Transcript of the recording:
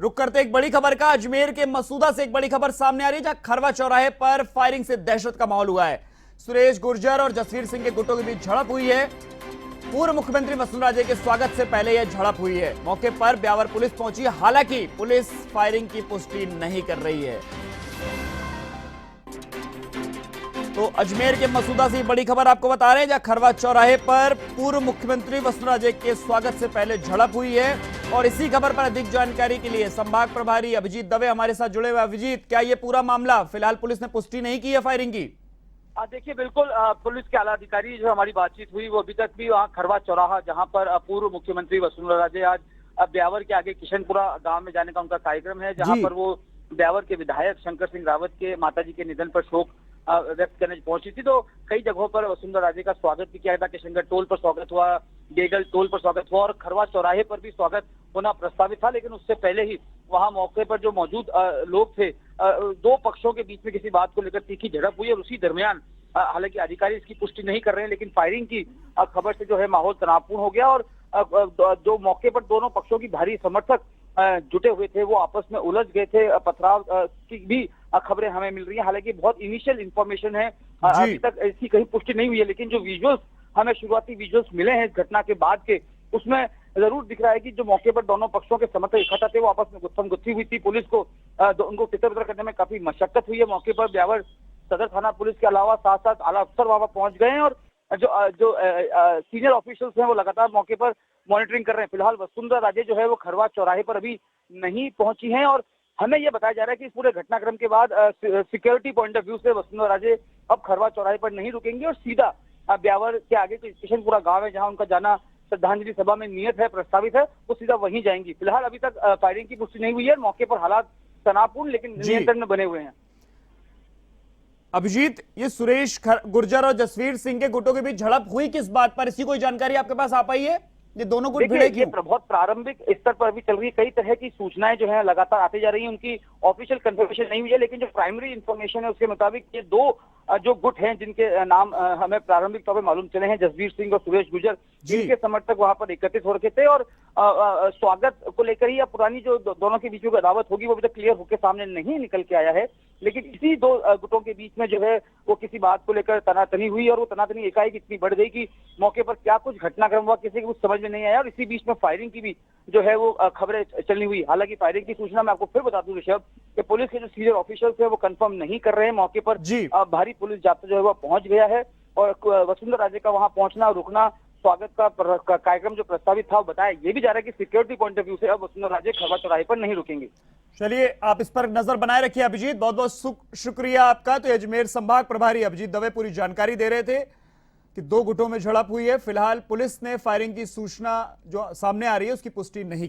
रुक करते एक बड़ी खबर का। अजमेर के मसूदा से एक बड़ी खबर सामने आ रही है, जहां खरवा चौराहे पर फायरिंग से दहशत का माहौल हुआ है। सुरेश गुर्जर और जसवीर सिंह के गुटों के बीच झड़प हुई है। पूर्व मुख्यमंत्री वसुंधरा राजे के स्वागत से पहले यह झड़प हुई है। मौके पर ब्यावर पुलिस पहुंची, हालांकि पुलिस फायरिंग की पुष्टि नहीं कर रही है। तो अजमेर के मसूदा से बड़ी खबर आपको बता रहे हैं, जहां खरवा चौराहे पर पूर्व मुख्यमंत्री वसुंधरा राजे के स्वागत से पहले झड़प हुई है। और इसी खबर पर अधिक जानकारी के लिए संभाग प्रभारी अभिजीत दवे हमारे साथ जुड़े हुए। अभिजीत, क्या ये पूरा मामला फिलहाल पुलिस ने पुष्टि नहीं की है फायरिंग की? देखिए, बिल्कुल पुलिस के आला अधिकारी जो हमारी बातचीत हुई वो अभी तक भी वहाँ खरवा चौराहा, जहाँ पर पूर्व मुख्यमंत्री वसुंधरा राजे आज ब्यावर के आगे किशनपुरा गांव में जाने का उनका कार्यक्रम है, जहाँ पर वो ब्यावर के विधायक शंकर सिंह रावत के माताजी के निधन पर शोक व्यक्त करने पहुंची थी। तो कई जगहों पर वसुंधरा राजे का स्वागत भी किया था। किशनगढ़ टोल पर स्वागत हुआ, गेगल टोल पर स्वागत हुआ और खरवा चौराहे पर भी स्वागत होना प्रस्तावित था। लेकिन उससे पहले ही वहां मौके पर जो मौजूद लोग थे, दो पक्षों के बीच में किसी बात को लेकर तीखी झड़प हुई और उसी दरमियान, हालांकि अधिकारी इसकी पुष्टि नहीं कर रहे हैं, लेकिन फायरिंग की खबर से जो है माहौल तनावपूर्ण हो गया। और जो मौके पर दोनों पक्षों की भारी समर्थक जुटे हुए थे वो आपस में उलझ गए थे। पथराव की भी खबरें हमें मिल रही हैं। हालांकि बहुत इनिशियल इंफॉर्मेशन है, अभी तक इसकी कहीं पुष्टि नहीं हुई है, लेकिन जो विजुअल्स हमें शुरुआती विजुअल्स मिले हैं इस घटना के बाद के, उसमें जरूर दिख रहा है कि जो मौके पर दोनों पक्षों के समर्थक इकट्ठा थे वो आपस में गुत्थम गुत्थी हुई थी। पुलिस को उनको तितर बितर करने में काफी मशक्कत हुई है। मौके पर ब्यावर सदर थाना पुलिस के अलावा साथ साथ आला अफसर वहां पहुंच गए हैं और जो सीनियर ऑफिशियल्स हैं वो लगातार मौके पर मॉनिटरिंग कर रहे हैं। फिलहाल वसुंधरा राजे जो है वो खरवा चौराहे पर अभी नहीं पहुंची हैं और हमें यह बताया जा रहा है कि इस पूरे घटनाक्रम के बाद सिक्योरिटी पॉइंट ऑफ व्यू से वसुंधरा राजे अब खरवा चौराहे पर नहीं रुकेंगे और सीधा ब्यावर के आगे किशनपुरा गांव है, जहां उनका जाना श्रद्धांजलि सभा में नियत है, प्रस्तावित है, वो सीधा वहीं जाएंगी। फिलहाल अभी तक फायरिंग की पुष्टि नहीं हुई है। मौके पर हालात तनावपूर्ण लेकिन नियंत्रण में बने हुए हैं। अभिजीत, ये सुरेश गुर्जर और जसवीर सिंह के गुटों के बीच झड़प हुई किस बात पर? इसकी कोई जानकारी आपके पास आ पाई है? ये दोनों गुट भिड़े क्यों? बहुत प्रारंभिक स्तर पर अभी चल रही है। कई तरह की सूचनाएं जो है लगातार आती जा रही है, उनकी ऑफिशियल कंफर्मेशन नहीं हुई है, लेकिन जो प्राइमरी इंफॉर्मेशन है उसके मुताबिक ये दो जो गुट हैं जिनके नाम हमें प्रारंभिक तौर पर मालूम चले हैं, जसवीर सिंह और सुरेश गुर्जर, जिनके समर्थक वहां पर एकत्रित हो रखे थे और स्वागत को लेकर ही या पुरानी जो दोनों के बीच में अदावत होगी वो अभी तक क्लियर होकर सामने नहीं निकल के आया है। लेकिन इसी दो गुटों के बीच में जो है वो किसी बात को लेकर तनातनी हुई और वो तनातनी एकाएक इतनी बढ़ गई कि मौके पर क्या कुछ घटनाक्रम हुआ किसी को कुछ समझ में नहीं आया और इसी बीच में फायरिंग की भी जो है वो खबरें चलनी हुई। हालांकि फायरिंग की सूचना मैं आपको फिर बता दूं ऋषभ कि पुलिस के जो सीनियर ऑफिसर्स है वो कंफर्म नहीं कर रहे हैं। मौके पर भारी पुलिस जाब्ता जो है वो पहुंच गया है और वसुंधरा राजे का वहां पहुंचना और रुकना, स्वागत का कार्यक्रम जो प्रस्तावित था, बताया ये भी जा रहा है कि सिक्योरिटी पॉइंट ऑफ व्यू से अब वसुंधरा राजे खरवा चौराहे पर नहीं रुकेंगे। चलिए, आप इस पर नजर बनाए रखिए अभिजीत, बहुत बहुत शुक्रिया आपका। तो अजमेर संभाग प्रभारी अभिजीत दवे पूरी जानकारी दे रहे थे कि दो गुटों में झड़प हुई है। फिलहाल पुलिस ने फायरिंग की सूचना जो सामने आ रही है उसकी पुष्टि नहीं